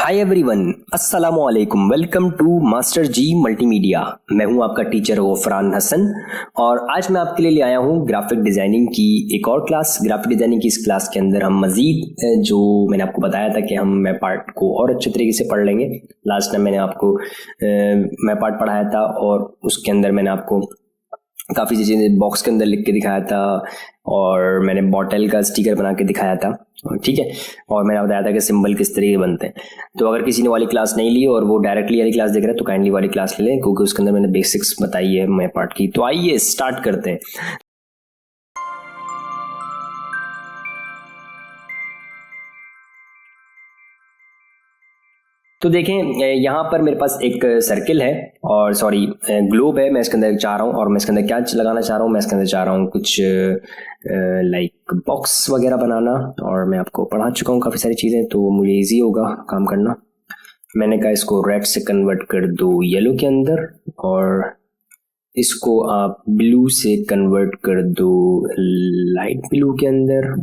हाय everyone, अस्सलामु अलैकुम। Welcome to master ji multimedia. मैं हूं आपका टीचर गफरान हसन और आज मैं आपके लिए ले आया हूं ग्राफिक डिज़ाइनिंग की एक और क्लास। ग्राफिक डिज़ाइनिंग की इस क्लास के अंदर हम मज़ीद जो मैंने आपको बताया था कि मैं पार्ट को और अच्छे तरीके से पढ़ लेंगे। लास्ट टाइम मैंने आपको मैं पार्ट पढ़ाया था और उसके अंदर मैंने आपको काफ़ी चीज़ें बॉक्स के अंदर लिख के दिखाया था और मैंने बॉटल का स्टिकर बना के दिखाया था, ठीक है। और मैंने बताया था कि सिंबल किस तरीके बनते हैं। तो अगर किसी ने वाली क्लास नहीं ली और वो डायरेक्टली वाली क्लास देख रहा है तो काइंडली वाली क्लास ले लें, क्योंकि उसके अंदर मैंने बेसिक्स बताई है मैं पार्ट की। तो आइए स्टार्ट करते हैं। तो देखें, यहाँ पर मेरे पास एक सर्किल है और सॉरी ग्लोब है। मैं इसके अंदर चाह रहा हूँ और मैं इसके अंदर क्या लगाना चाह रहा हूँ, मैं इसके अंदर चाह रहा हूँ कुछ लाइक बॉक्स वगैरह बनाना। और मैं आपको पढ़ा चुका हूँ काफ़ी सारी चीज़ें, तो मुझे इजी होगा काम करना। मैंने कहा इसको रेड से कन्वर्ट कर दो येलो के अंदर और इसको आप ब्लू से कन्वर्ट कर दो लाइट ब्लू के अंदर,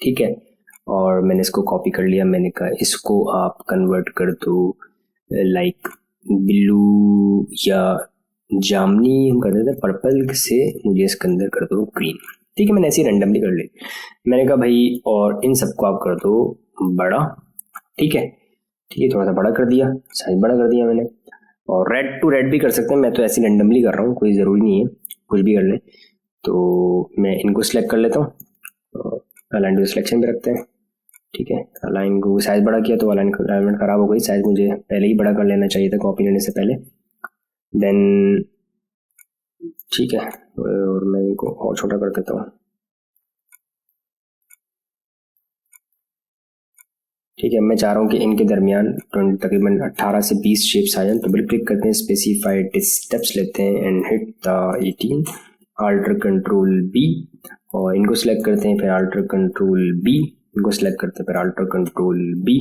ठीक है। और मैंने इसको कॉपी कर लिया। मैंने कहा इसको आप कन्वर्ट कर दो लाइक ब्लू या जामनी हम कर देते हैं, पर्पल से मुझे इसके अंदर कर दो ग्रीन, ठीक है। मैंने ऐसे रैंडमली कर ली। मैंने कहा भाई और इन सबको आप कर दो बड़ा, ठीक है। थोड़ा सा बड़ा कर दिया, साइज बड़ा कर दिया मैंने। और रेड टू रेड भी कर सकते हैं, मैं तो ऐसे रैंडमली कर रहा हूँ, कोई ज़रूरी नहीं है कुछ भी कर ले। तो मैं इनको सिलेक्ट कर लेता हूँ, अलाइन टू सिलेक्शन भी रखते हैं, ठीक है। अलाइन को साइज बड़ा किया तो अलाइनमेंट खराब हो गई। साइज मुझे पहले ही बड़ा कर लेना चाहिए था कॉपी लेने से पहले। देन ठीक है, और मैं इनको और छोटा कर देता हूँ, ठीक है। मैं चाह रहा हूँ कि इनके दरमियान तकरीबन 18 से 20 शेप्स आ जाए। तो डबल क्लिक करते हैं, स्पेसिफाइड स्टेप्स लेते हैं and hit the 18, alter control B और इनको सिलेक्ट करते हैं, फिर अल्टर कंट्रोल बी, इनको सिलेक्ट करते हैं, फिर अल्टर कंट्रोल बी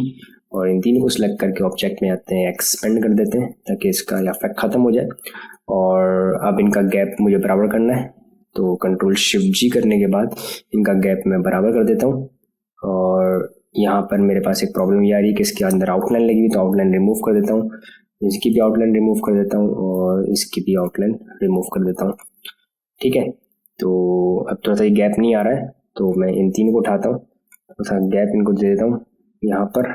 और इन तीनों को सिलेक्ट करके ऑब्जेक्ट में आते हैं, एक्सपेंड कर देते हैं ताकि इसका इफेक्ट ख़त्म हो जाए। और अब इनका गैप मुझे बराबर करना है, तो कंट्रोल शिफ्ट जी करने के बाद इनका गैप मैं बराबर कर देता हूँ। और यहाँ पर मेरे पास एक प्रॉब्लम ये आ रही है कि इसके अंदर आउटलाइन लगी हुई, तो आउटलाइन रिमूव कर देता हूँ, इसकी भी आउटलाइन रिमूव कर देता हूँ और इसकी भी आउटलाइन रिमूव कर देता हूँ, ठीक है। तो अब थोड़ा सा ये गैप नहीं आ रहा है, तो मैं इन तीनों को उठाता हूँ, थोड़ा सा गैप इनको दे देता हूँ यहाँ पर,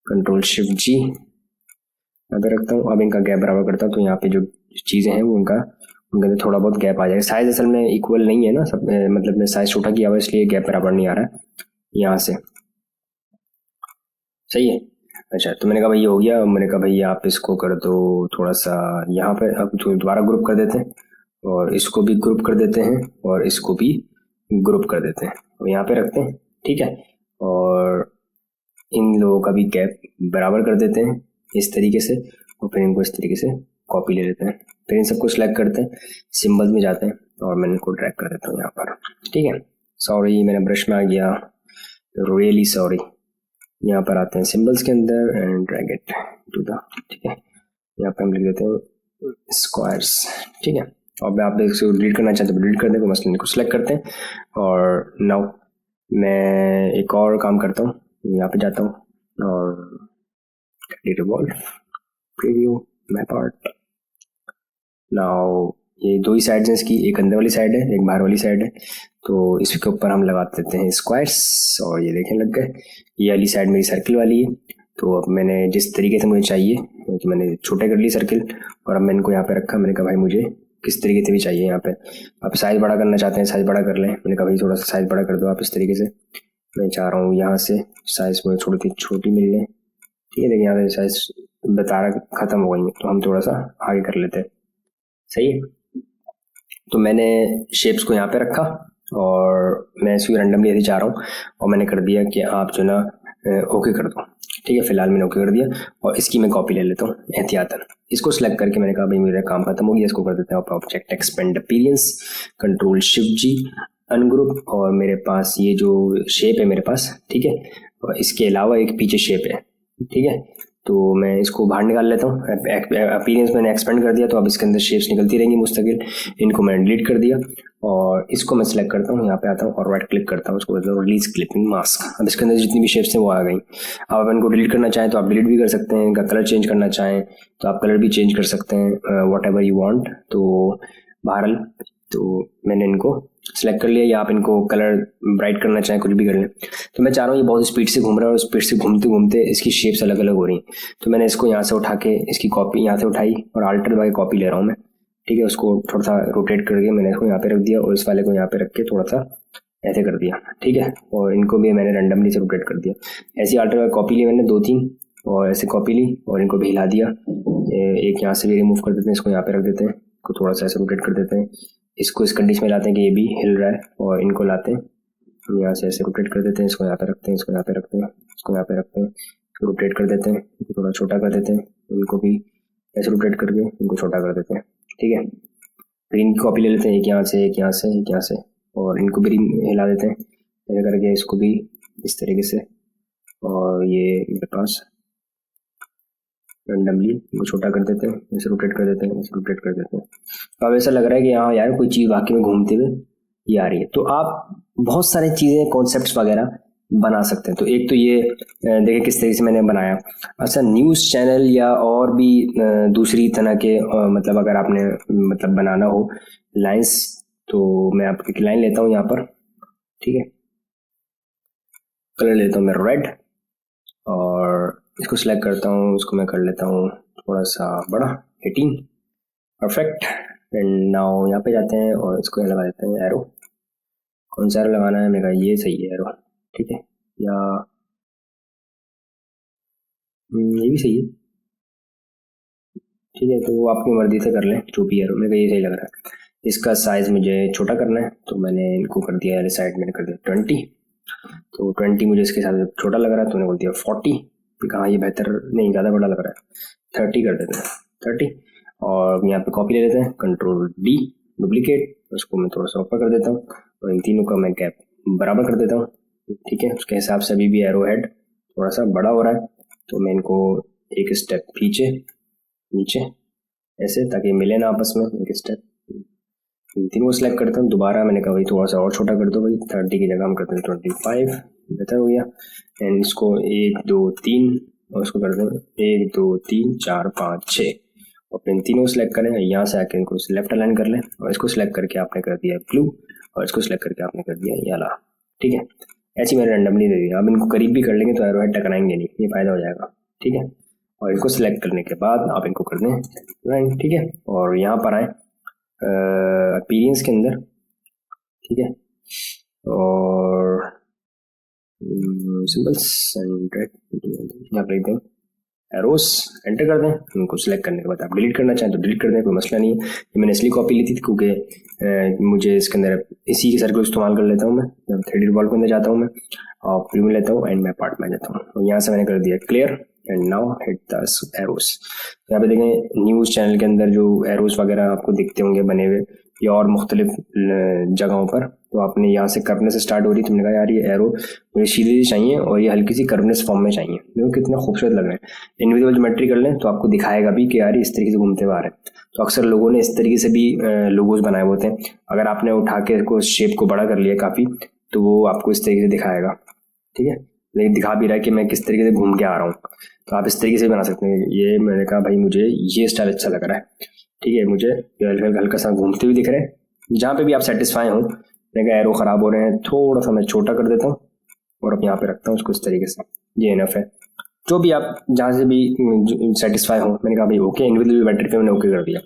कंट्रोल शिफ्ट जी यहाँ पे रखता हूँ। अब इनका गैप बराबर करता हूँ, तो यहाँ पे जो चीज़ें हैं वो उनके अंदर थोड़ा बहुत गैप आ जाएगा। साइज असल में इक्वल नहीं है ना सब, मतलब मैं साइज छोटा किया हुआ इसलिए गैप बराबर नहीं आ रहा है यहाँ से, सही है। अच्छा, तो मैंने कहा भाई ये हो गया। मैंने कहा भाई आप इसको कर दो थोड़ा सा यहाँ पे, अब दोबारा ग्रुप कर देते हैं और इसको भी ग्रुप कर देते हैं और इसको भी ग्रुप कर देते हैं और यहाँ पे रखते हैं, ठीक है। और इन लोगों का भी गैप बराबर कर देते हैं इस तरीके से और फिर इनको इस तरीके से कॉपी ले लेते हैं। फिर इन सबको सिलेक्ट करते हैं, सिंबल्स में जाते हैं और मैं इनको ड्रैग कर देता हूँ यहाँ पर, ठीक है। सॉरी मैंने ब्रश में आ गया, रियली सॉरी। यहाँ पर आते हैं सिंबल्स के अंदर and drag it to the, ठीक है। यहाँ पे हम लिख देते हैं स्क्वायर्स, ठीक है। और मैं आप इसको डिलीट करना चाहते हैं तो डिलीट कर देंगे, मसलन इनको सिलेक्ट करते हैं। और नाउ मैं एक और काम करता हूँ, यहाँ पे जाता हूँ और revolve preview map art. Now ये दो ही साइड्स हैं इसकी, एक अंदर वाली साइड है एक बाहर वाली साइड है, तो इसके ऊपर हम लगा देते हैं स्क्वायर्स और ये देखें लग गए। ये वाली साइड मेरी सर्किल वाली है, तो अब मैंने जिस तरीके से मुझे चाहिए तो मैंने छोटे कर ली सर्किल और अब मैंने इनको यहाँ पे रखा। मैंने कहा भाई मुझे किस तरीके से भी चाहिए, यहाँ पे आप साइज़ बड़ा करना चाहते हैं साइज़ बड़ा कर लें। मैंने कहा भाई थोड़ा सा साइज़ बड़ा कर दो आप इस तरीके से। मैं चाह रहा हूँ यहाँ से साइज़ मुझे थोड़ी सी छोटी मिल जाए, ठीक है। देखिए यहाँ से साइज़ बता रहा ख़त्म हो गई है, तो हम थोड़ा सा आगे कर लेते हैं, सही है। तो मैंने शेप्स को यहाँ पे रखा और मैं इसको रैंडमली ऐसे चाह रहा हूँ और मैंने कर दिया कि आप जो ना ओके कर दो, ठीक है। फिलहाल मैंने ओके कर दिया और इसकी मैं कॉपी ले लेता हूँ एहतियातन। इसको सिलेक्ट करके मैंने कहा भाई मेरा काम खत्म हो गया, इसको कर देते हैं object expand appearance, control shift G ungroup. और मेरे पास ये जो शेप है मेरे पास, ठीक है, और इसके अलावा एक पीछे शेप है, ठीक है। तो मैं इसको बाहर निकाल लेता हूँ। अपीयरेंस मैंने एक्सपेंड कर दिया, तो अब इसके अंदर शेप्स निकलती रहेंगी मुस्तकिल। इनको मैंने डिलीट कर दिया और इसको मैं सिलेक्ट करता हूँ, यहाँ पे आता हूँ और राइट क्लिक करता हूँ, उसको बोलता हूँ रिलीज क्लिपिंग मास्क। अब इसके अंदर जितनी भी शेप्स हैं वो आ गई। अब आप इनको डिलीट करना चाहें तो आप डिलीट भी कर सकते हैं, इनका कलर चेंज करना चाहें तो आप कलर भी चेंज कर सकते हैं, वॉट एवर यू वांट। तो बहरहाल तो मैंने इनको सेलेक्ट कर लिया, या आप इनको कलर ब्राइट करना चाहें कुछ भी कर लें। तो मैं चाह रहा हूँ ये बहुत स्पीड से घूम रहा है और स्पीड से घूमते घूमते इसकी शेप्स अलग अलग हो रही हैं। तो मैंने इसको यहाँ से उठा के इसकी कॉपी यहाँ से उठाई और अल्टर दबा के कॉपी ले रहा हूँ मैं, ठीक है। उसको थोड़ा सा रोटेट करके मैंने इसको यहाँ पे रख दिया और इस वाले को यहाँ पे रख के थोड़ा सा ऐसे कर दिया, ठीक है। और इनको भी मैंने रैंडमली से रोटेट कर दिया। ऐसी अल्टर दबा कॉपी ली मैंने 2-3 और ऐसे कॉपी ली और इनको भी हिला दिया। एक यहाँ से भी रिमूव कर देते हैं, इसको यहाँ पे रख देते हैं, इसको थोड़ा सा ऐसे रोटेट कर देते हैं, इसको इस कंडीशन में लाते हैं कि ये भी हिल रहा है और इनको लाते हैं हम यहाँ से ऐसे रोटेट कर देते हैं, इसको यहाँ पे रखते हैं, इसको यहाँ पे रखते हैं, इसको यहाँ पे रखते हैं, इसको रोटेट कर देते हैं, इसको थोड़ा छोटा कर देते हैं, इनको भी ऐसे रोटेट करके इनको छोटा कर देते हैं, ठीक है। फिर इनकी कॉपी ले लेते हैं, एक यहाँ से एक यहाँ से एक यहाँ से, और इनको भी हिला देते हैं ऐसे करके, इसको भी इस तरीके से, और ये मेरे पास रैंडमली इनको छोटा कर देते हैं, ऐसे रोटेट कर देते हैं, ऐसे रोटेट कर देते हैं। तो अब ऐसा लग रहा है कि हाँ यार कोई चीज़ वाकई में घूमते हुए ये आ रही है। तो आप बहुत सारी चीज़ें कॉन्सेप्ट्स वगैरह बना सकते हैं। तो एक तो ये देखिए किस तरीके से मैंने बनाया। अच्छा, न्यूज़ चैनल या और भी दूसरी तरह के मतलब अगर आपने मतलब बनाना हो लाइंस, तो मैं आपकी लाइन लेता हूँ यहाँ पर, ठीक है। कलर लेता हूँ मैं रेड और इसको सिलेक्ट करता हूँ, उसको मैं कर लेता हूँ थोड़ा सा बड़ा 18, परफेक्ट। एंड नाउ यहाँ पे जाते हैं और इसको लगा देते हैं एरो। कौन सा एरो लगाना है? मेरा ये सही है एरो, ठीक है, या ये भी सही है, ठीक है। तो वो आपकी मर्जी से कर लें, जो भी एरो, मेरे को ये सही लग रहा है। इसका साइज़ मुझे छोटा करना है तो मैंने इनको कर दिया वाले साइड मैंने कर दिया 20। तो 20 मुझे इसके साथ छोटा लग रहा है तो मैंने बोल दिया 40। कहाँ ये बेहतर नहीं, ज़्यादा बड़ा लग रहा है, 30 कर देते हैं 30। और यहाँ पे कॉपी ले लेते हैं, कंट्रोल D डुप्लीकेट, उसको मैं थोड़ा सा ऊपर कर देता हूँ और इन तीनों का मैं गैप बराबर कर देता हूँ, ठीक है। उसके हिसाब से अभी भी एरो हेड थोड़ा सा बड़ा हो रहा है तो मैं इनको एक स्टेप पीछे नीचे ऐसे, ताकि मिले ना आपस में, एक स्टेप इन तीनों को सिलेक्ट करता हूँ। दोबारा मैंने कहा भाई थोड़ा सा और छोटा कर दो भाई, 30 की जगह हम करते हैं 25, बेहतर हो गया। एंड इसको 1 2 3 और इसको कर दें 1 2 3 4 5 6 और फिर तीनों सेलेक्ट करें, यहाँ से आके इनको लेफ्ट अलाइन कर लें और इसको सिलेक्ट करके आपने कर दिया ब्लू और इसको सिलेक्ट करके आपने कर दिया येलो, ठीक है। ऐसी मैंने रैंडमली दे दिया। अब इनको करीब भी कर लेंगे तो एरोहेड टकराएंगे नहीं, ये फायदा हो जाएगा, ठीक है। और इनको सिलेक्ट करने के बाद आप इनको कर दें, ठीक है। और यहाँ पर आए अपीयरेंस के अंदर, ठीक है, और सिंबल्स एंड यहाँ पर लिख दें एरोस, एंटर कर दें। इनको सिलेक्ट करने के बाद आप डिलीट करना चाहें तो डिलीट कर दें, कोई मसला नहीं है। ये मैंने इसलिए कॉपी ली थी क्योंकि मुझे इसके अंदर इसी के सर्कल इस्तेमाल कर लेता हूँ मैं। जब 3D रिवॉल्व के अंदर जाता हूँ मैं और प्रीव्यू लेता हूँ एंड मैं पार्ट में जाता हूँ और यहाँ से मैंने कर दिया clear and now hit the arrows. यहाँ पे देखें न्यूज़ चैनल के अंदर जो एरोस वगैरह आपको दिखते होंगे बने हुए या और मुख्तलिफ जगहों पर, तो आपने यहाँ से कर्वने से स्टार्ट हो रही, तुमने कहा यार ये एरो मुझे सीधी चाहिए और ये हल्की सी कर्वनेस फॉर्म में चाहिए। देखो कितना खूबसूरत लग रहा है। इनविजिबल ज्योमेट्री कर लें तो आपको दिखाएगा भी कि यार इस तरीके से घूमते हुए आ रहे हैं। तो अक्सर लोगों ने इस तरीके से भी लोगोज बनाए होते हैं। अगर आपने उठा के इसको शेप को बड़ा कर लिया काफ़ी तो वो आपको इस तरीके से दिखाएगा, ठीक है। लेकिन दिखा भी रहा है कि मैं किस तरीके से घूम के आ रहा हूँ, तो आप इस तरीके से बना सकते हैं। ये मैंने कहा भाई मुझे ये स्टाइल अच्छा लग रहा है, ठीक है, मुझे हल्का सा घूमते हुए दिख रहे हैं। जहाँ पे भी आप सेटिस्फाई हो, मैंने कहा एरो ख़राब हो रहे हैं, थोड़ा सा मैं छोटा कर देता हूँ और अब यहाँ पे रखता हूँ उसको इस तरीके से, ये इनफ है। जो भी आप जहाँ से भी सेटिस्फाई हो, मैंने कहा भाई ओके, इनविजिबल बैटरी पे मैंने ओके कर दिया,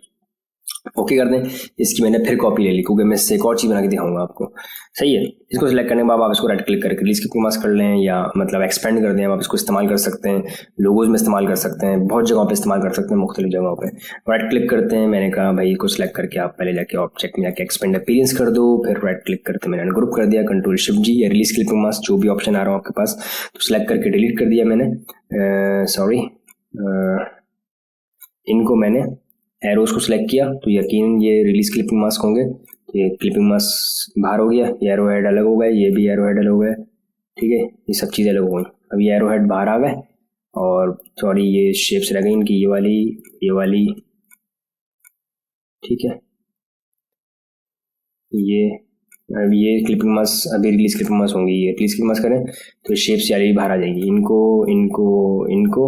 ओके कर दें। इसकी मैंने फिर कॉपी ले ली क्योंकि मैं इससे एक और चीज़ बना के दिखाऊंगा आपको, सही है। इसको सिलेक्ट करने के बाद आप इसको राइट क्लिक करके रिलीज की मास्क कर लें या मतलब एक्सपेंड कर दें। आप इसको इस्तेमाल कर सकते हैं, लोगोज में इस्तेमाल कर सकते हैं, बहुत जगहों पे इस्तेमाल कर सकते हैं, मुख्तलिफ जगहों पे। राइट क्लिक करते हैं, मैंने कहा भाई को सिलेक्ट करके आप पहले जाके ऑब्जेक्ट में जाके एक्सपेंड अपीयरेंस कर दो, फिर राइट क्लिक करते मैंने ग्रुप कर दिया, कंट्रोल शिफ्ट G या रिलीज क्लिपिंग मास्क जो भी ऑप्शन आ रहा हो आपके पास, तो सिलेक्ट करके डिलीट कर दिया मैंने। इनको मैंने एरोस को सिलेक्ट किया तो यकीन ये रिलीज क्लिपिंग मास्क होंगे, तो ये क्लिपिंग मास्क बाहर हो गया, ये एरो हेड अलग हो गए, ये भी एरो हेड अलग हो गए, ठीक है, ये सब चीज़ें अलग हो गई। अब ये एरो हेड बाहर आ गए और सॉरी ये शेप्स रह गई इनकी, ये वाली, ठीक है। ये क्लिपिंग मास्क अभी रिलीज क्लिपिंग मास्क होंगी, ये रिलीज क्लिपिंग मास्क करें तो शेप्स वाली बाहर आ जाएगी। इनको इनको इनको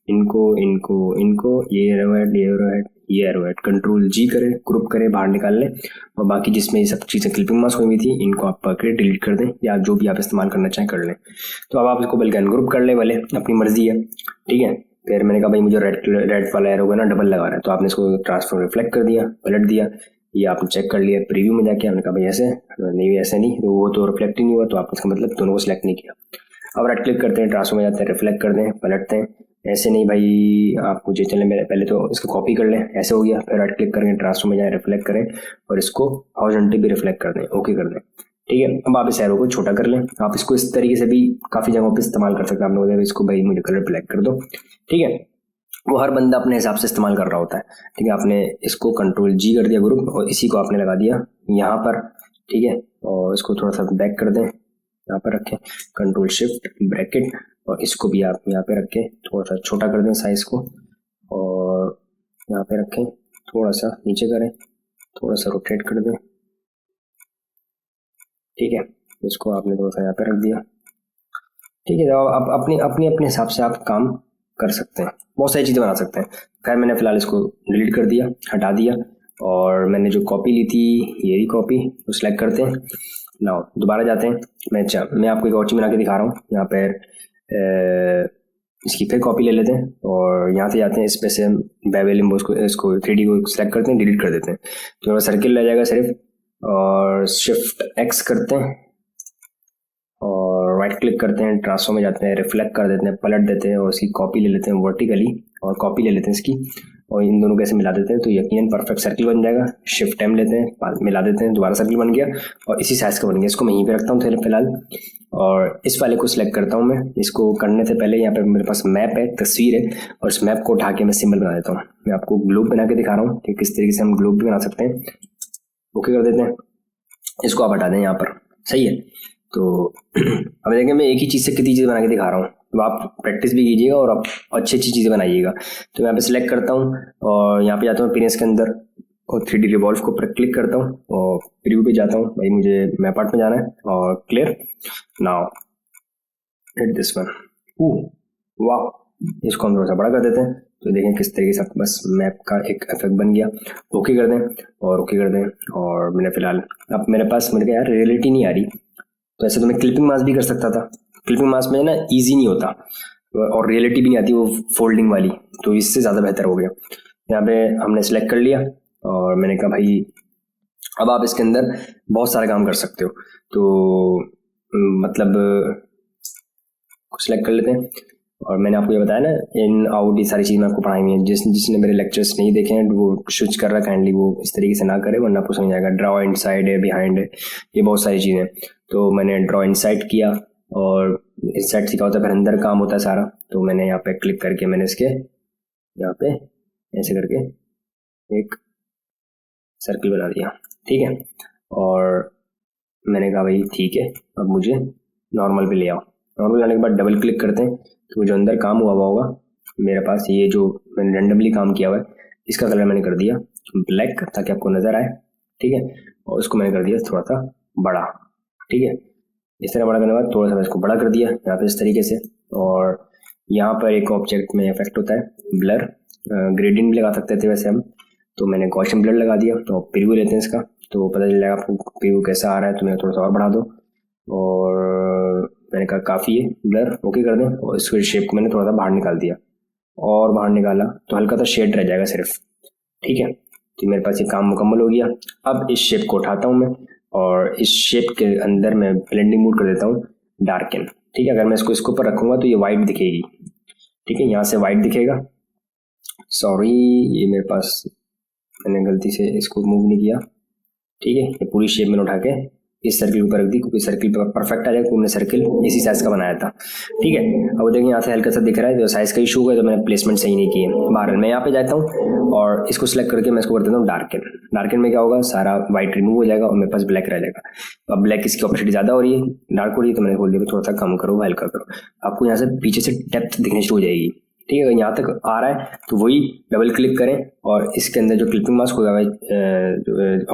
इनको इनको इनको ये एरोहेड कंट्रोल जी करें, ग्रुप करें, बाहर निकाल लें। और बाकी जिसमें ये सब चीज़ें क्लिपिंग मास्क हुई थी इनको आप पकड़े डिलीट कर दें, या जो भी आप इस्तेमाल करना चाहें कर लें। तो अब आप इसको बल्कि अनग्रुप कर लें, भले अपनी मर्जी है, ठीक है। फिर मैंने कहा भाई मुझे रेड वाला एरो है ना डबल लगा रहा है, तो आपने इसको ट्रांसफॉर्म रिफ्लेक्ट कर दिया, पलट दिया, ये आपने चेक कर लिया प्रीव्यू में जाके, आपने कहा भाई ऐसे नहीं, ऐसे नहीं, तो वो तो रिफ्लेक्ट ही नहीं हुआ, तो आपने इसका मतलब दोनों को सिलेक्ट नहीं किया। अब राइट क्लिक करते हैं, ट्रांसफॉर्म में जाते हैं, रिफ्लेक्ट कर दें, पलटते हैं। ऐसे नहीं भाई, आप मुझे चले मेरे पहले तो इसको कॉपी कर लें, ऐसे हो गया। फिर राइट क्लिक करें, ट्रांसफॉर्म में जाए, रिफ्लेक्ट करें और इसको हॉरिजॉन्टली भी रिफ्लेक्ट कर दें, ओके कर दें, ठीक है। अब आप इस एरो को छोटा कर लें। आप इसको इस तरीके से भी काफ़ी जगहों पे इस्तेमाल कर सकते हैं। आप लोग इसको भाई मुझे कलर ब्लैक कर दो, ठीक है। वो हर बंदा अपने हिसाब से इस्तेमाल कर रहा होता है, ठीक है। आपने इसको कंट्रोल जी कर दिया ग्रुप, और इसी को आपने लगा दिया यहाँ पर, ठीक है। और इसको थोड़ा सा बैक कर दें, यहाँ पर रखें, कंट्रोल शिफ्ट ब्रैकेट, और इसको भी आप यहाँ पे रखें, थोड़ा सा छोटा कर दें साइज को, और यहाँ पे रखें, थोड़ा सा नीचे करें, थोड़ा सा रोटेट कर दें, ठीक है। इसको आपने थोड़ा सा यहाँ पे रख दिया, ठीक है। तो आप अपने हिसाब से आप काम कर सकते हैं, बहुत सारी चीज़ें बना सकते हैं। खैर मैंने फ़िलहाल इसको डिलीट कर दिया, हटा दिया, और मैंने जो कॉपी ली थी ये ही कॉपी, तो सिलेक्ट करते हैं। ना दोबारा जाते हैं, मैं आपको एक और चीज़ बना के दिखा रहा हूँ। यहाँ पर इसकी फिर कॉपी ले लेते हैं, और यहाँ से जाते हैं, इस पे से बेवल इम्बोस को, इसको 3D को सिलेक्ट करते हैं, डिलीट कर देते हैं, तो सर्किल रह जाएगा सिर्फ। और शिफ्ट एक्स करते हैं, और राइट क्लिक करते हैं, ट्रांसफॉर्म में जाते हैं, रिफ्लेक्ट कर देते हैं, पलट देते हैं, और इसकी कॉपी ले लेते हैं वर्टिकली, और कॉपी ले लेते हैं इसकी, और इन दोनों को ऐसे मिला देते हैं, तो यकीनन परफेक्ट सर्किल बन जाएगा। शिफ्ट एम लेते हैं, मिला देते हैं, दोबारा सर्किल बन गया, और इसी साइज का बन गया। इसको मैं यहीं पे रखता हूँ फिलहाल, और इस वाले को सिलेक्ट करता हूँ मैं। इसको करने से पहले यहाँ पे मेरे पास मैप है, तस्वीर है, और इस मैप को उठा के मैं सिंबल बना देता हूँ। मैं आपको ग्लोब बना के दिखा रहा हूँ कि किस तरीके से हम ग्लोब भी बना सकते हैं। ओके कर देते हैं, इसको आप हटा दें यहाँ पर, सही है। तो अब देखें मैं एक ही चीज़ से कितनी चीज़ें बना के दिखा रहा हूँ, तो आप प्रैक्टिस भी कीजिएगा और आप अच्छी चीज़ें बनाइएगा। तो यहाँ पे सिलेक्ट करता हूँ, और यहाँ पे जाता हूँ अपीयरेंस के अंदर, और 3D रिवॉल्व को क्लिक करता हूँ, और प्रीव्यू पे जाता हूँ, भाई मुझे मैप आर्ट में जाना है, और clear now hit this one. वाह, इसको हम थोड़ा सा बड़ा कर देते हैं, तो देखें किस तरीके से बस मैप का एक इफेक्ट बन गया। ओके कर दें, और ओके कर दें। और मैंने फिलहाल अब मेरे पास मेरे को यार रियलिटी नहीं आ रही, तो ऐसे तो मैं क्लिपिंग मास्क भी कर सकता था। क्लिपिंग मास्क में ना इजी नहीं होता, और रियलिटी भी नहीं आती वो फोल्डिंग वाली, तो इससे ज़्यादा बेहतर हो गया। यहाँ पे हमने सेलेक्ट कर लिया, और मैंने कहा भाई अब आप इसके अंदर बहुत सारे काम कर सकते हो, तो मतलब सेलेक्ट कर लेते हैं। और मैंने आपको ये बताया ना, इन आउट ये सारी चीज़ मैं आपको पढ़ाई हुई है। जिसने मेरे लेक्चर्स नहीं देखे हैं वो स्विच कर रहा है, काइंडली वो इस तरीके से ना करे, वरना आपको समझ आएगा। ड्रॉ इनसाइड है, बिहाइंड है, ये बहुत सारी चीज़ें। तो मैंने ड्रॉ इनसाइड किया, और इनसाइड सीखा होता है, फिर अंदर काम होता है सारा। तो मैंने यहाँ पे क्लिक करके मैंने इसके यहाँ पे ऐसे करके एक सर्किल बना दिया, ठीक है। और मैंने कहा भाई ठीक है, अब मुझे नॉर्मल पे ले आओ। नॉर्मल लाने के बाद डबल क्लिक करते हैं, तो जो अंदर काम हुआ होगा मेरे पास, ये जो मैंने रेंडमली काम किया हुआ है, इसका कलर मैंने कर दिया ब्लैक, ताकि आपको नज़र आए, ठीक है। और इसको मैंने कर दिया थोड़ा सा बड़ा, ठीक है। इस तरह बड़ा करने के बाद थोड़ा सा मैं इसको बड़ा कर दिया यहाँ पे इस तरीके से। और यहाँ पर एक ऑब्जेक्ट में इफेक्ट होता है ब्लर, ग्रेडियंट भी लगा सकते थे वैसे हम, तो मैंने गॉसियन ब्लर लगा दिया। तो प्रीव्यू लेते हैं इसका, तो पता चल जाएगा आपको प्रीव्यू कैसा आ रहा है। तो मैं थोड़ा सा और बढ़ा दो, और मैंने कहा काफ़ी है ब्लर, ओके कर दें। और इसके शेप को मैंने थोड़ा सा बाहर निकाल दिया, और बाहर निकाला तो हल्का सा शेड रह जाएगा सिर्फ, ठीक है। तो मेरे पास ये काम मुकम्मल हो गया। अब इस शेप को उठाता हूँ मैं, और इस शेप के अंदर मैं ब्लेंडिंग मोड कर देता हूँ डार्कन, ठीक है। अगर मैं इसको ऊपर रखूँगा तो ये वाइट दिखेगी, ठीक है, यहाँ से वाइट दिखेगा। सॉरी, ये मेरे पास मैंने गलती से इसको मूव नहीं किया, ठीक है। ये पूरी शेप मैंने उठा के इस सर्किल के ऊपर रख दी, क्योंकि सर्किल परफेक्ट आ जाएगा, क्योंकि हमने सर्किल इसी साइज का बनाया था। ठीक है, अब देखिए यहाँ से हल्का सा दिख रहा है, तो साइज का इशू है, तो मैंने प्लेसमेंट सही नहीं की है। बहरहाल मैं यहाँ पे जाता हूँ और इसको सिलेक्ट करके मैं इसको कर देता हूँ डार्कन। डार्कन में क्या होगा, सारा व्हाइट रिमूव हो जाएगा और मेरे पास ब्लैक रह जाएगा। अब ब्लैक इसकी ऑपेसिटी ज़्यादा हो रही है, डार्क हो रही है, तो मैंने बोल दिया थोड़ा सा कम करो, हल्का करो। आपको यहाँ से पीछे से डेप्थ दिखनी शुरू हो जाएगी। ठीक है, अगर यहाँ तक आ रहा है तो वही डबल क्लिक करें और इसके अंदर जो क्लिपिंग मास्क होगा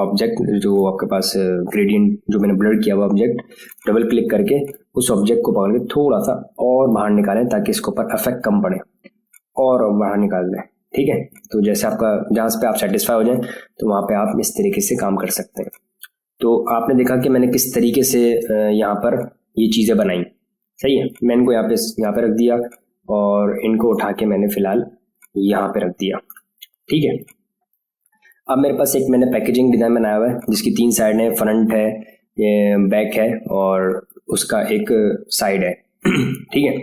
ऑब्जेक्ट जो आपके पास ग्रेडियंट जो मैंने ब्लर किया हुआ ऑब्जेक्ट, डबल क्लिक करके उस ऑब्जेक्ट को पकड़ के थोड़ा सा और बाहर निकालें ताकि इसके ऊपर इफेक्ट कम पड़े, और बाहर निकाल दें। ठीक है, तो जैसे आपका जहाँ पे आप सेटिस्फाई हो जाएं तो वहाँ पे आप इस तरीके से काम कर सकते हैं। तो आपने देखा कि मैंने किस तरीके से यहाँ पर ये चीज़ें बनाई। सही है, मैंने इनको यहाँ पे रख दिया और इनको उठा के मैंने फिलहाल यहाँ पे रख दिया। ठीक है, अब मेरे पास एक मैंने पैकेजिंग डिज़ाइन बनाया हुआ है जिसकी 3 साइड है, फ्रंट है, बैक है और उसका एक साइड है। ठीक है,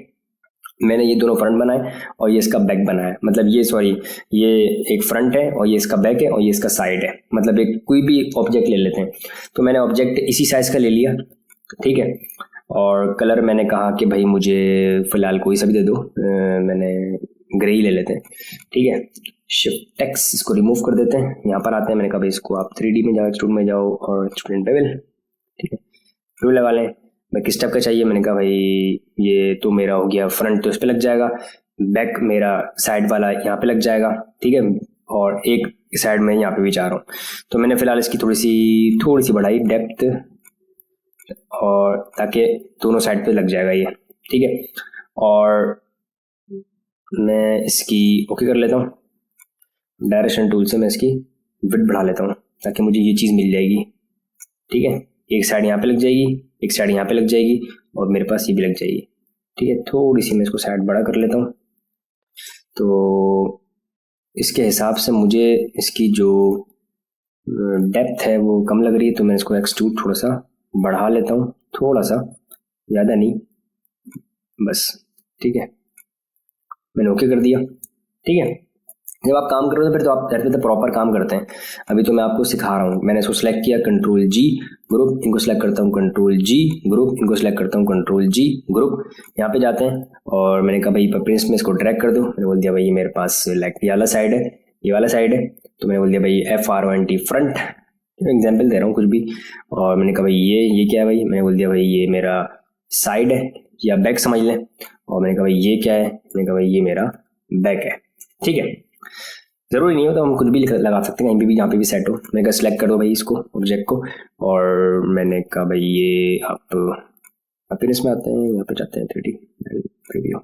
मैंने ये दोनों फ्रंट बनाए और ये इसका बैक बनाया, मतलब ये एक फ्रंट है और ये इसका बैक है और ये इसका साइड है। मतलब एक कोई भी ऑब्जेक्ट ले लेते हैं, तो मैंने ऑब्जेक्ट इसी साइज का ले लिया। ठीक है, और कलर मैंने कहा कि भाई मुझे फ़िलहाल कोई सा भी दे दो, मैंने ग्रे ही ले लेते हैं। ठीक है, शिफ्ट टेक्स इसको रिमूव कर देते हैं, यहाँ पर आते हैं। मैंने कहा भाई इसको आप 3D में जाओ, एक्सट्रूड में जाओ और स्टूडेंट बेवल। ठीक है, बेवल लगा लें। मैं किस टाइप का चाहिए, मैंने कहा भाई ये तो मेरा हो गया फ्रंट, तो इस पर लग जाएगा, बैक मेरा साइड वाला यहाँ पे लग जाएगा। ठीक है, और एक साइड में यहाँ पे भी चाह रहा हूँ, तो मैंने फ़िलहाल इसकी थोड़ी सी बढ़ाई डेप्थ, और ताकि दोनों साइड पे लग जाएगा ये। ठीक है, और मैं इसकी ओके कर लेता हूँ, डायरेक्शन टूल से मैं इसकी विड्थ बढ़ा लेता हूँ ताकि मुझे ये चीज़ मिल जाएगी। ठीक है, एक साइड यहाँ पे लग जाएगी, एक साइड यहाँ पे लग जाएगी और मेरे पास ये भी लग जाएगी। ठीक है, थोड़ी सी मैं इसको साइड बड़ा कर लेता हूँ, तो इसके हिसाब से मुझे इसकी जो डेप्थ है वो कम लग रही है, तो मैं इसको एक्सट्रूड थोड़ा सा बढ़ा लेता हूँ, थोड़ा सा, ज़्यादा नहीं, बस। ठीक है, मैंने ओके कर दिया। ठीक है, जब आप काम करोगे फिर तो आप रहते प्रॉपर काम करते हैं। अभी तो मैं आपको सिखा रहा हूँ। मैंने इसको सेलेक्ट किया, कंट्रोल जी ग्रुप, इनको सेलेक्ट करता हूँ, कंट्रोल जी ग्रुप, इनको सेलेक्ट करता हूँ, कंट्रोल जी ग्रुप। यहाँ पे जाते हैं और मैंने कहा भाई प्रिंस में इसको ड्रैग कर दो। मैंने बोल दिया भाई ये मेरे पास ये वाला साइड है, ये वाला साइड है, तो मैंने बोल दिया भाई FRONT फ्रंट, एग्जाम्पल दे रहा हूँ कुछ भी। और मैंने कहा भाई ये क्या है भाई, मैंने बोल दिया भाई ये मेरा साइड है या बैक समझ लें। और मैंने कहा भाई ये क्या है, मैंने कहा भाई ये मेरा बैक है। ठीक है, ज़रूरी नहीं हो तो हम कुछ भी लगा सकते हैं, कहीं भी जहाँ पे भी सेट हो। मैंने कहा सेलेक्ट कर दो भाई इसको, ऑब्जेक्ट को, और मैंने कहा भाई ये आप अपीयरेंस में आते हैं, यहाँ पे जाते हैं 3D प्रीव्यू।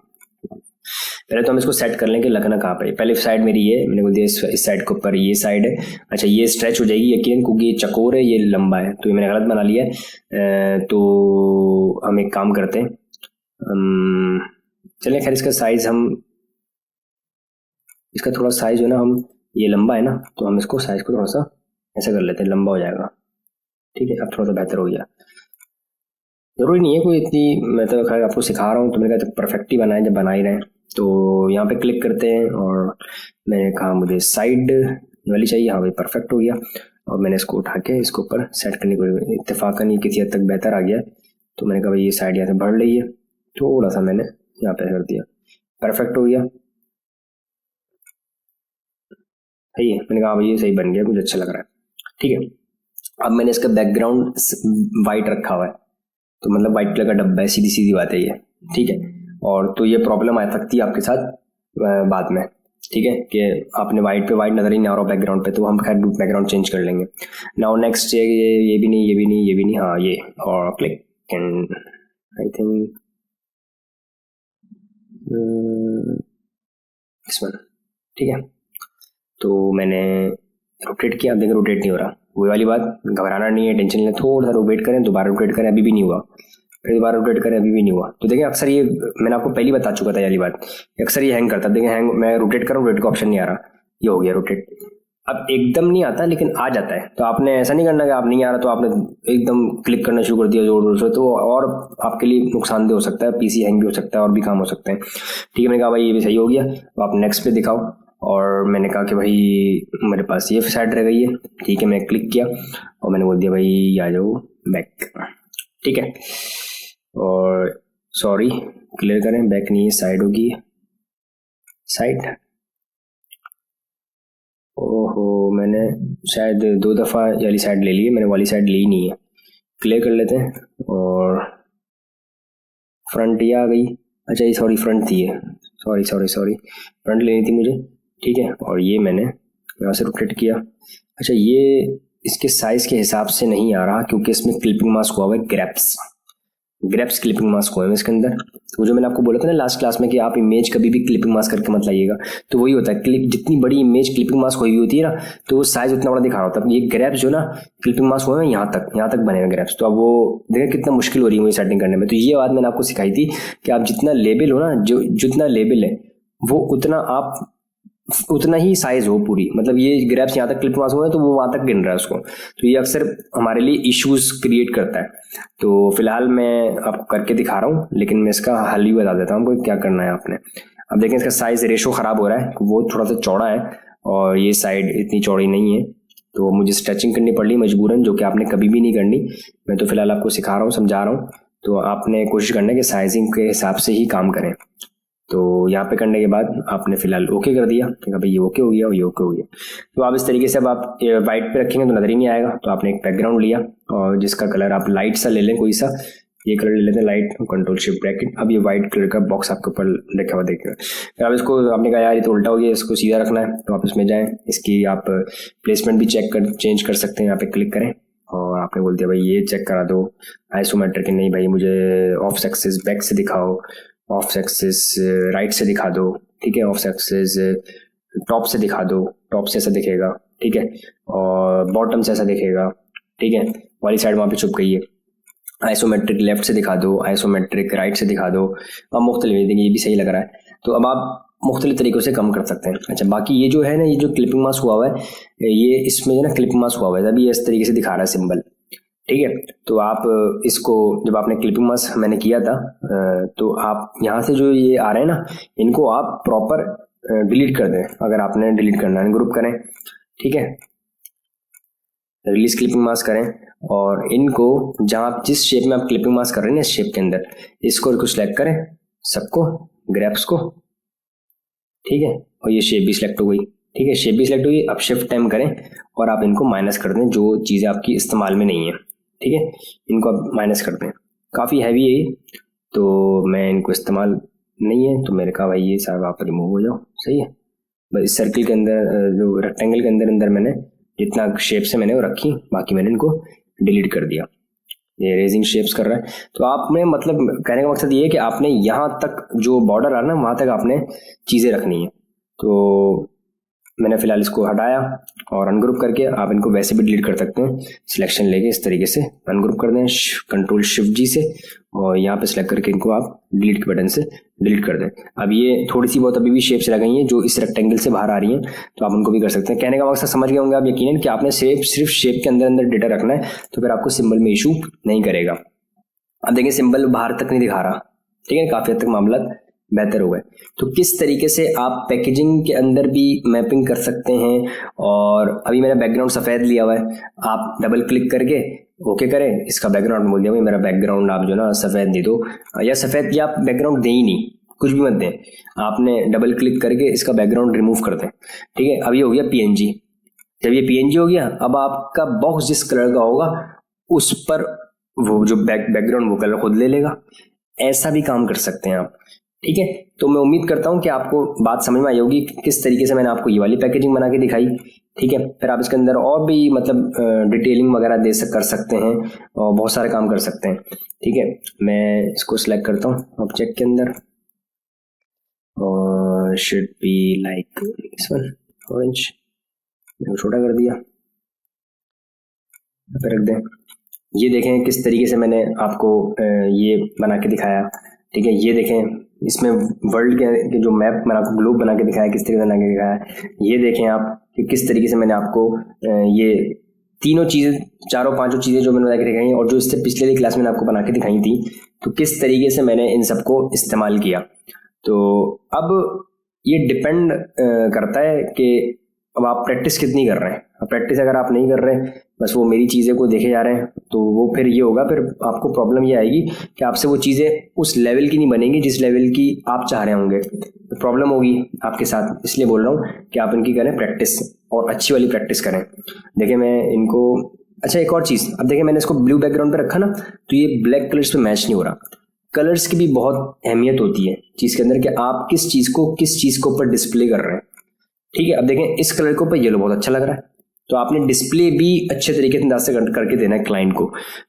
पहले तो हम इसको सेट कर लेंगे लगना कहाँ पे। पहले साइड मेरी ये, मैंने बोल दिया इस साइड के ऊपर ये साइड है। अच्छा, ये स्ट्रेच हो जाएगी यकीन, क्योंकि ये चकोर है, ये लंबा है, तो ये मैंने गलत बना लिया है। तो हम एक काम करते हैं, चलिए खैर इसका साइज़ हम, इसका थोड़ा साइज़ हो ना, हम ये लंबा है ना, तो हम इसको साइज़ को थोड़ा सा ऐसा कर लेते हैं, लंबा हो जाएगा। ठीक है, अब थोड़ा सा बेहतर हो गया। ज़रूरी नहीं है कोई इतनी, मैं तो खैर आपको सिखा रहा हूँ, तो मैंने कहा परफेक्ट ही बनाए, जब बना ही रहे हैं। तो यहाँ पे क्लिक करते हैं और मैंने कहा मुझे साइड वाली चाहिए, हाँ भाई परफेक्ट हो गया। और मैंने इसको उठा के इसके ऊपर सेट करने को इत्तेफाकन ये किसी हद तक बेहतर आ गया, तो मैंने कहा भाई ये साइड यहाँ से बढ़ रही है, थोड़ा सा मैंने यहाँ पे कर दिया, परफेक्ट हो गया। सही है, मैंने कहा भाई ये सही बन गया, मुझे अच्छा लग रहा है। ठीक है, अब मैंने इसका बैकग्राउंड वाइट रखा हुआ है, तो मतलब वाइट कलर का डब्बा है, सीधी सीधी बात है ये। ठीक है, और तो ये प्रॉब्लम आ सकती है आपके साथ बाद में। ठीक है, कि आपने वाइट पे वाइट नजर ही नहीं आ रहा बैकग्राउंड पे, तो हम खैर बैकग्राउंड चेंज कर लेंगे। नाउ नेक्स्ट ये भी नहीं, ये भी नहीं, ये भी नहीं, हाँ ये, और click and I think this one. ठीक है, तो मैंने रोटेट किया, अब देखिए रोटेट नहीं हो रहा, वही वाली बात, घबराना नहीं है, टेंशन लें, थोड़ा सा रोटेट करें, दोबारा रोटेट करें, अभी भी नहीं हुआ, फिर दोबारा रोटेट करें, अभी भी नहीं हुआ। तो देखें अक्सर ये, मैंने आपको पहले बता चुका था ये वाली बात, अक्सर ये हैंग करता है। देखें हैंग, मैं रोटेट कर रहा हूँ, रोटेट का ऑप्शन नहीं आ रहा, ये हो गया रोटेट। अब एकदम नहीं आता लेकिन आ जाता है, तो आपने ऐसा नहीं करना कि आप नहीं आ रहा तो आपने एकदम क्लिक करना शुरू कर दिया जोर जोर से, तो और आपके लिए नुकसानदेह हो सकता है, पीसी हैंग भी हो सकता है और भी काम हो सकते हैं। ठीक है, मैंने कहा भाई ये भी सही हो गया, तो आप नेक्स्ट पे दिखाओ, और मैंने कहा कि भाई मेरे पास ये साइड रह गई है। ठीक है, मैंने क्लिक किया और मैंने बोल दिया भाई आ जाओ बैक, ठीक है। और सॉरी क्लियर करें, बैक नहीं है, साइड होगी, साइड। ओहो, मैंने शायद 2 दफ़ा वाली साइड ले ली है, मैंने वाली साइड ली नहीं है। क्लियर कर लेते हैं। और फ्रंट ये आ गई, अच्छा ये सॉरी फ्रंट थी ये, सॉरी फ्रंट लेनी थी मुझे, ठीक है। और ये मैंने यहाँ से रोटेट किया। अच्छा ये इसके साइज़ के हिसाब से नहीं आ रहा क्योंकि इसमें क्लिपिंग मास्क हुआ है, ग्रेप्स क्लिपिंग मास्क हुए हैं इसके अंदर। तो जो मैंने आपको बोला था ना लास्ट क्लास में कि आप इमेज कभी भी क्लिपिंग मास्क करके मत लाइएगा, तो वही होता है, जितनी बड़ी इमेज क्लिपिंग मास्क हुई होती है ना तो वो साइज उतना बड़ा दिखा रहा होता है। ये ग्रेप्स जो ना क्लिपिंग मास्क हुए हैं यहाँ तक बने हुए ग्रेप्स, तो अब वो देखें कितना मुश्किल हो रही है मुझे सेटिंग करने में। तो ये बात मैंने आपको सिखाई थी कि आप जितना लेबल हो ना, जो जितना लेबल है वो उतना ही साइज हो पूरी, मतलब ये ग्रेप्स यहाँ तक क्लिप मास्क हुए हैं तो वो वहाँ तक गिन रहा है उसको, तो ये अक्सर हमारे लिए इश्यूज क्रिएट करता है। तो फिलहाल मैं आपको करके दिखा रहा हूँ, लेकिन मैं इसका हल ही बता देता हूँ आपको क्या करना है आपने। अब देखें इसका साइज रेशो ख़राब हो रहा है, वो थोड़ा सा चौड़ा है और ये साइड इतनी चौड़ी नहीं है, तो मुझे स्ट्रेचिंग करनी पड़ रही मजबूरन, जो कि आपने कभी भी नहीं करनी। मैं तो फिलहाल आपको सिखा रहा हूँ, समझा रहा हूँ, तो आपने कोशिश करना है कि साइजिंग के हिसाब से ही काम करें। तो यहाँ पे करने के बाद आपने फिलहाल ओके कर दिया, तो भाई ये ओके हो गया और ये ओके हो गया। तो आप इस तरीके से अब आप वाइट पे रखेंगे तो नजर ही नहीं आएगा। तो आपने एक बैकग्राउंड लिया और जिसका कलर आप लाइट सा ले लें, कोई सा, ये कलर ले लेते हैं लाइट, कंट्रोल शिफ्ट ब्रैकेट। अब ये वाइट कलर का बॉक्स आपके ऊपर रखा हुआ देखेगा। फिर आप इसको, आपने कहा यार ये तो उल्टा हो गया, इसको सीधा रखना है, तो आप इसमें जाएँ, इसकी आप प्लेसमेंट भी चेंज कर सकते हैं। यहाँ पे क्लिक करें और आपने बोल दिया भाई ये चेक करा दो आइसोमेट्रिक, नहीं भाई मुझे ऑफ एक्सिस बैक से दिखाओ, ऑफ एक्सिस राइट से दिखा दो, ठीक है, ऑफ एक्सिस टॉप से दिखा दो, टॉप से ऐसा दिखेगा, ठीक है, और बॉटम से ऐसा दिखेगा, ठीक है, वाली साइड वहाँ पे छुप गई है। आइसोमेट्रिक लेफ्ट से दिखा दो, आइसोमेट्रिक राइट से दिखा दो, अब मुख्तलिफ देंगे, ये भी सही लग रहा है। तो अब आप मुख्तलिफ तरीक़ों से कम कर सकते हैं। अच्छा बाकी ये जो है ना, ये जो क्लिपिंग मास्क हुआ है, ये इसमें जो ना क्लिपिंग मास्क हुआ है, अभी इस तरीके से दिखा रहा है सिंबल, ठीक है। तो आप इसको, जब आपने क्लिपिंग मास्क मैंने किया था, तो आप यहाँ से जो ये आ रहे हैं ना, इनको आप प्रॉपर डिलीट कर दें, अगर आपने डिलीट करना है, ग्रुप करें, ठीक है, रिलीज क्लिपिंग मास्क करें और इनको जहाँ आप जिस शेप में आप क्लिपिंग मास्क कर रहे हैं ना, इस शेप के अंदर इसको सेलेक्ट करें, सबको ग्रैप्स को, ठीक है, और ये शेप भी सिलेक्ट हो गई, ठीक है, शेप भी सिलेक्ट हुई। अब शिफ्ट टाइम करें और आप इनको माइनस कर दें, जो चीज़ें आपकी इस्तेमाल में नहीं है, ठीक है, इनको आप माइनस कर दें। काफ़ी हैवी है ये, तो मैं इनको इस्तेमाल नहीं है, तो मैंने कहा भाई ये सारा आप रिमूव हो जाओ, सही है। बस इस सर्किल के अंदर, जो रेक्टेंगल के अंदर मैंने जितना शेप से मैंने वो रखी, बाकी मैंने इनको डिलीट कर दिया। ये रेजिंग शेप्स कर रहा है, तो आपने, मतलब कहने का मकसद ये है कि आपने यहाँ तक जो बॉर्डर आ रहा है ना, वहाँ तक आपने चीज़ें रखनी है। तो मैंने फिलहाल इसको हटाया और अनग्रुप करके आप इनको वैसे भी डिलीट कर सकते हैं, सिलेक्शन लेके इस तरीके से अनग्रुप कर दें, कंट्रोल शिफ्ट जी से, और यहाँ पे सिलेक्ट करके इनको आप डिलीट के बटन से डिलीट कर दें। अब ये थोड़ी सी बहुत अभी भी शेप्स रह गई हैं जो इस रेक्टेंगल से बाहर आ रही हैं, तो आप उनको भी कर सकते हैं। कहने का मकसद समझ गए होंगे आप यकीनन कि आपने सिर्फ शेप के अंदर डेटा रखना है, तो फिर आपको सिंबल में इशू नहीं करेगा। अब देखिए सिंबल बाहर तक नहीं दिखा रहा, ठीक है, काफ़ी हद तक मामला बेहतर हो गए। तो किस तरीके से आप पैकेजिंग के अंदर भी मैपिंग कर सकते हैं। और अभी मेरा बैकग्राउंड सफ़ेद लिया हुआ है, आप डबल क्लिक करके ओके करें, इसका बैकग्राउंड बोल दिया भाई मेरा बैकग्राउंड आप जो ना सफ़ेद दे दो, या सफ़ेद या आप बैकग्राउंड दें ही नहीं, कुछ भी मत दें, आपने डबल क्लिक करके इसका बैकग्राउंड रिमूव कर दें, ठीक है। अब ये हो गया PNG। जब ये PNG हो गया, अब आपका बॉक्स जिस कलर का होगा उस पर वो जो बैकग्राउंड वो कलर खुद ले लेगा। ऐसा भी काम कर सकते हैं आप, ठीक है। तो मैं उम्मीद करता हूं कि आपको बात समझ में आई होगी किस तरीके से मैंने आपको ये वाली पैकेजिंग बना के दिखाई, ठीक है। फिर आप इसके अंदर और भी मतलब डिटेलिंग वगैरह कर सकते हैं और बहुत सारे काम कर सकते हैं, ठीक है। मैं इसको सिलेक्ट करता हूँ ऑब्जेक्ट के अंदर और should be like this one, orange, छोटा कर दिया, रख दें। ये देखें किस तरीके से मैंने आपको ये बना के दिखाया, ठीक है। ये देखें इसमें वर्ल्ड के जो मैप मैंने आपको ग्लोब बना के दिखाया, किस तरीके से बना के दिखाया। ये देखें आप कि किस तरीके से मैंने आपको ये तीनों चीज़ें, चारों पांचों चीज़ें जो मैंने बना के दिखाई और जो इससे पिछले वाली क्लास में आपको बना के दिखाई थी, तो किस तरीके से मैंने इन सबको इस्तेमाल किया। तो अब ये डिपेंड करता है कि अब आप प्रैक्टिस कितनी कर रहे हैं? अब प्रैक्टिस अगर आप नहीं कर रहे हैं, बस वो मेरी चीज़ें को देखे जा रहे हैं, तो वो फिर ये होगा, फिर आपको प्रॉब्लम ये आएगी कि आपसे वो चीज़ें उस लेवल की नहीं बनेंगी जिस लेवल की आप चाह रहे होंगे, तो प्रॉब्लम होगी आपके साथ। इसलिए बोल रहा हूँ कि आप इनकी करें प्रैक्टिस, और अच्छी वाली प्रैक्टिस करें। देखिए मैं इनको, अच्छा एक और चीज़, अब देखिए मैंने इसको ब्लू बैकग्राउंड पे रखा ना, तो ये ब्लैक कलर्स पे मैच नहीं हो रहा। कलर्स की भी बहुत अहमियत होती है चीज़ के अंदर कि आप किस चीज़ को ऊपर डिस्प्ले कर रहे हैं। ठीक है, अब देखें इस कलर के ऊपर येलो बहुत अच्छा लग रहा है, तो आपने डिस्प्ले भी अच्छे तरीके से अंदाज से करके देना है क्लाइंट को।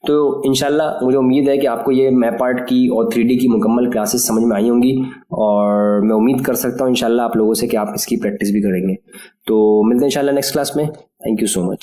तो इंशाल्लाह मुझे उम्मीद है कि आपको ये मैप आर्ट की और 3D की मुकम्मल क्लासेस समझ में आई होंगी, और मैं उम्मीद कर सकता हूँ इंशाल्लाह आप लोगों से कि आप इसकी प्रैक्टिस भी करेंगे। तो मिलते हैं इंशाल्लाह नेक्स्ट क्लास में। Thank you so much.